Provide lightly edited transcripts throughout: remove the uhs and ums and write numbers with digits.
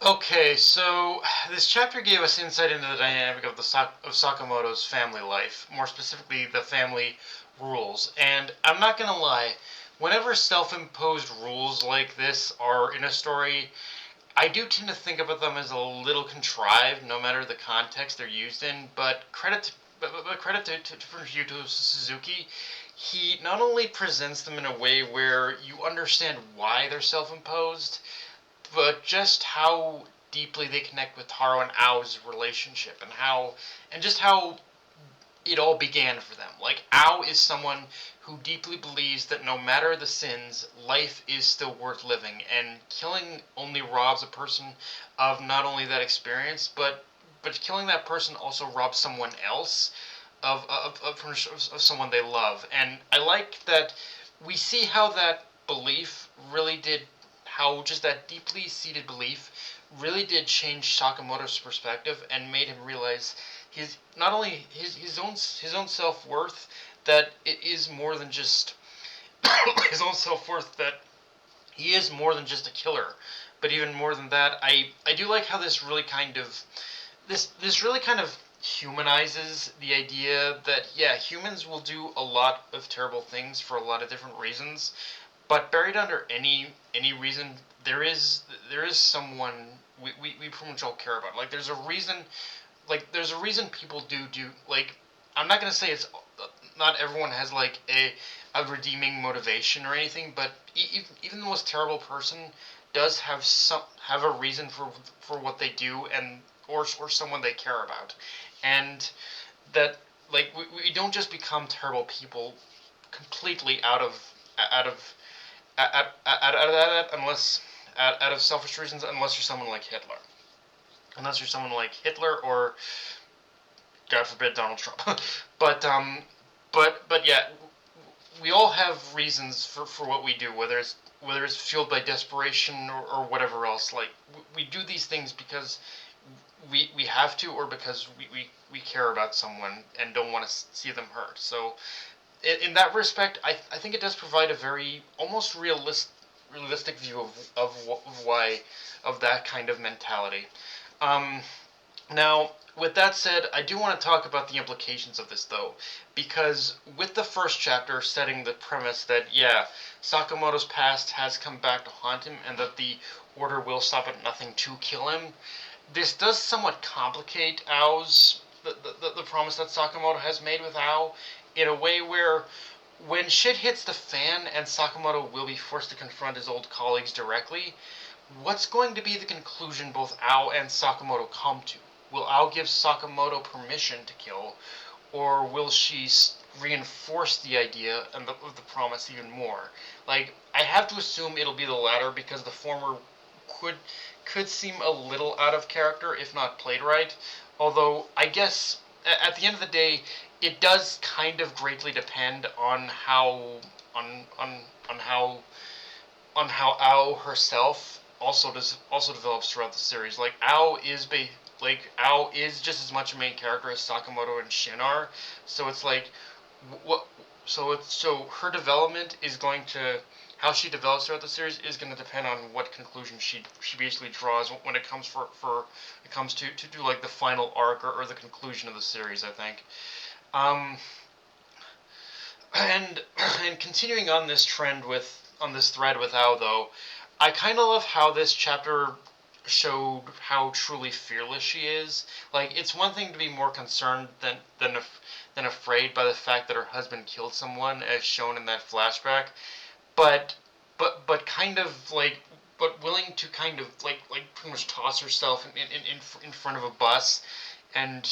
Okay, so this chapter gave us insight into the dynamic of of Sakamoto's family life, more specifically the family rules. And I'm not gonna lie, whenever self-imposed rules like this are in a story, I do tend to think about them as a little contrived, no matter the context they're used in. But credit to Fujito Suzuki, he not only presents them in a way where you understand why they're self-imposed, but just how deeply they connect with Taro and Ao's relationship, and just how it all began for them. Like, Ao is someone who deeply believes that no matter the sins, life is still worth living, and killing only robs a person of not only that experience, but killing that person also robs someone else of someone they love. And I like that we see how that belief really did, how just that deeply seated belief really did change Sakamoto's perspective and made him realize his not only his own self worth, that it is more than just his own self worth, that he is more than just a killer, but even more than that, I do like how this really kind of humanizes the idea that, yeah, humans will do a lot of terrible things for a lot of different reasons, but buried under any reason, there is someone we pretty much all care about. Like, there's a reason people do, like, I'm not gonna say it's not everyone has like a redeeming motivation or anything, but even the most terrible person does have a reason for what they do, and or someone they care about. And that, like, we don't just become terrible people completely out of out of that, unless out of selfish reasons, unless you're someone like Hitler. Unless you're someone like Hitler, or God forbid, Donald Trump. but yeah, we all have reasons for what we do, whether it's fueled by desperation, or whatever else. Like, we do these things because we have to, or because we care about someone and don't want to see them hurt. So in that respect, I think it does provide a very almost realistic view of why, of that kind of mentality. Um, Now, with that said, I do want to talk about the implications of this, though, because with the first chapter setting the premise that, yeah, Sakamoto's past has come back to haunt him, and that the Order will stop at nothing to kill him, this does somewhat complicate Ao's the promise that Sakamoto has made with Ao, in a way where, when shit hits the fan and Sakamoto will be forced to confront his old colleagues directly, what's going to be the conclusion both Ao and Sakamoto come to? Will Ao give Sakamoto permission to kill, or will she reinforce the idea and of the promise even more? Like, I have to assume it'll be the latter, because the former could could seem a little out of character if not played right. Although, I guess at the end of the day, it does kind of greatly depend on on how on how Ao herself also develops throughout the series. Like, Ao is just as much a main character as Sakamoto and Shin are. So it's like, what so her development is going to, how she develops throughout the series is going to depend on what conclusion she basically draws when it comes for it comes to do like the final arc, or the conclusion of the series, I think. Um, and and continuing on this trend with on this thread with Ao, though, I kind of love how this chapter showed how truly fearless she is. Like, it's one thing to be more concerned than afraid by the fact that her husband killed someone, as shown in that flashback, but but kind of like, but willing to kind of like pretty much toss herself in front of a bus, and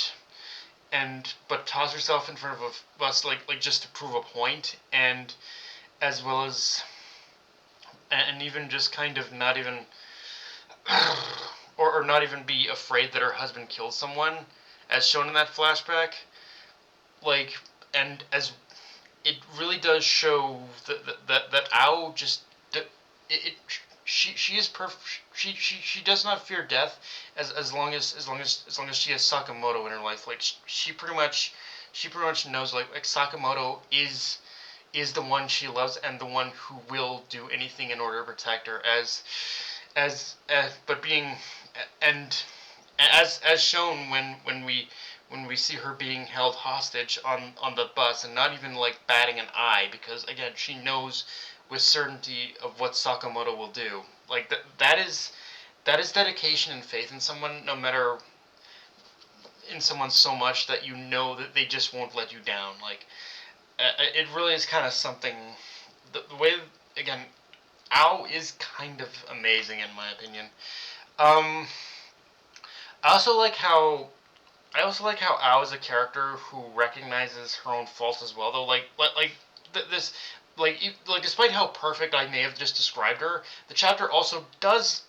but toss herself in front of a bus, like just to prove a point, and as well as, and even just kind of not even or not even be afraid that her husband killed someone, as shown in that flashback. Like, and as it really does show that Ao just it she is perfect. She does not fear death, as long as she has Sakamoto in her life. Like, she pretty much knows, like Sakamoto is the one she loves, and the one who will do anything in order to protect her, as but being and as shown when we see her being held hostage on the bus and not even like batting an eye, because again she knows with certainty of what Sakamoto will do. Like that is dedication and faith in someone, no matter in someone so much that you know that they just won't let you down. Like it really is kind of something. The way again, Ao is kind of amazing in my opinion. Um, I also like how Ao is a character who recognizes her own faults as well. Though, this, despite how perfect I may have just described her, the chapter also does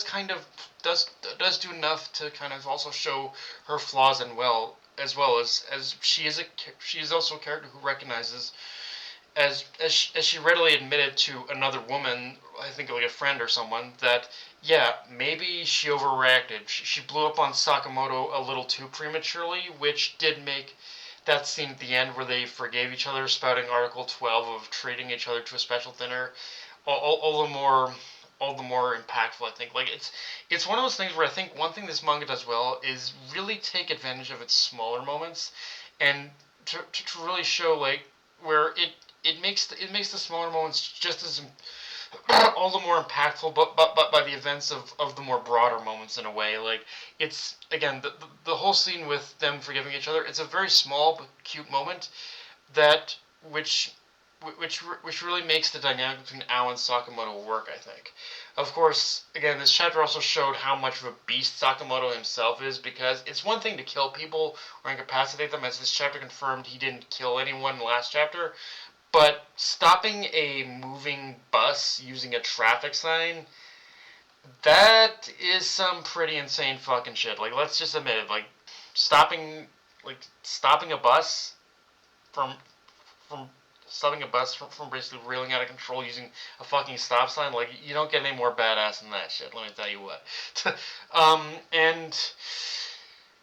kind of does do enough to kind of also show her flaws and as she is also a character who recognizes as she readily admitted to another woman, I think like a friend or someone, that yeah, maybe she overreacted. She blew up on Sakamoto a little too prematurely, which did make that scene at the end where they forgave each other, spouting Article 12 of treating each other to a special dinner, all the more impactful. I think like it's one of those things where I think one thing this manga does well is really take advantage of its smaller moments, and to really show like where it makes the smaller moments just as all the more impactful, but by the events of the more broader moments in a way. Like it's again the whole scene with them forgiving each other. It's a very small but cute moment that which which really makes the dynamic between Ao and Sakamoto work, I think. Of course, again, this chapter also showed how much of a beast Sakamoto himself is, because it's one thing to kill people or incapacitate them, as this chapter confirmed he didn't kill anyone in the last chapter, but stopping a moving bus using a traffic sign, that is some pretty insane fucking shit. Like, let's just admit it. Stopping, stopping a bus from from stopping a bus from basically reeling out of control using a fucking stop sign. Like, you don't get any more badass than that shit. Let me tell you what. And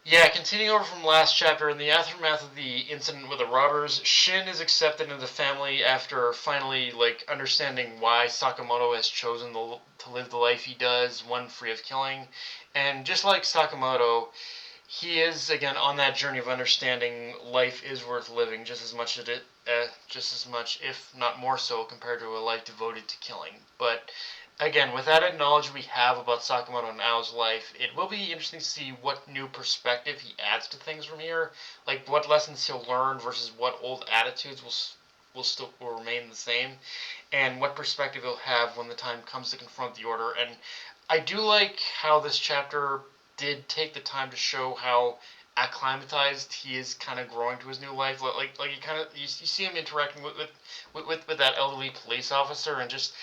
yeah, continuing over from last chapter, in the aftermath of the incident with the robbers, Shin is accepted into the family after finally understanding why Sakamoto has chosen to live the life he does, one free of killing. And just like Sakamoto, he is again on that journey of understanding life is worth living just as much, if not more so, compared to a life devoted to killing. But again, with that knowledge we have about Sakamoto and Ao's life, it will be interesting to see what new perspective he adds to things from here, like what lessons he'll learn versus what old attitudes will remain the same, and what perspective he'll have when the time comes to confront the Order. And I do like how this chapter did take the time to show how acclimatized he is kind of growing to his new life. Like you see him interacting with that elderly police officer, and just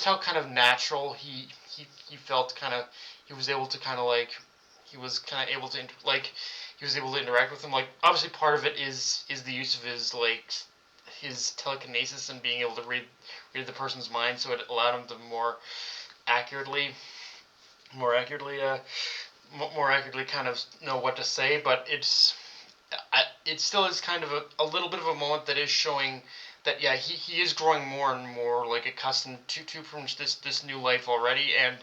how kind of natural he felt. Kind of he was able to kind of like he was kind of able to he was able to interact with him. Like obviously part of it is the use of his telekinesis and being able to read the person's mind, so it allowed him to accurately more accurately more accurately kind of know what to say. But it still is kind of a little bit of a moment that is showing that yeah, he is growing more and more accustomed to from this new life already. And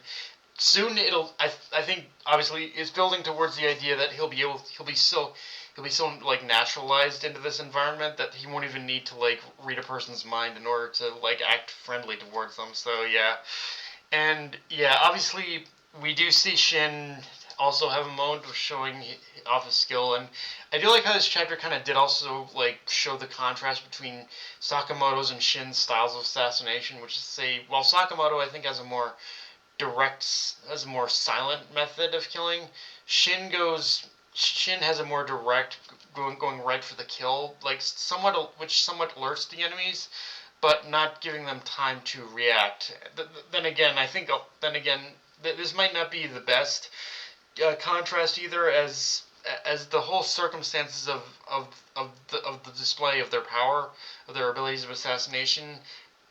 soon I think obviously is building towards the idea that he'll be so naturalized into this environment that he won't even need to read a person's mind in order to act friendly towards them. So yeah. And yeah, obviously we do see Shin also have a moment of showing off his skill, and I do like how this chapter kind of did also show the contrast between Sakamoto's and Shin's styles of assassination, which is to say, while Sakamoto I think has a more silent method of killing, Shin has a more direct, going right for the kill, which somewhat alerts the enemies, but not giving them time to react. Then again, I think this might not be the best contrast either, as the whole circumstances of the display of their power, of their abilities of assassination,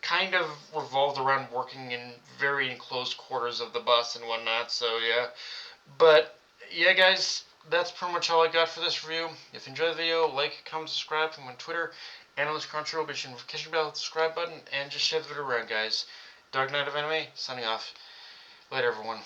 kind of revolved around working in very enclosed quarters of the bus and whatnot. So yeah, but yeah, guys, that's pretty much all I got for this review. If you enjoyed the video, like, comment, subscribe. I'm on Twitter, Analyst Crunchyroll. Be sure to notification bell, hit the subscribe button, and just share the video around, guys. Dark Knight of Anime, signing off. Later, everyone.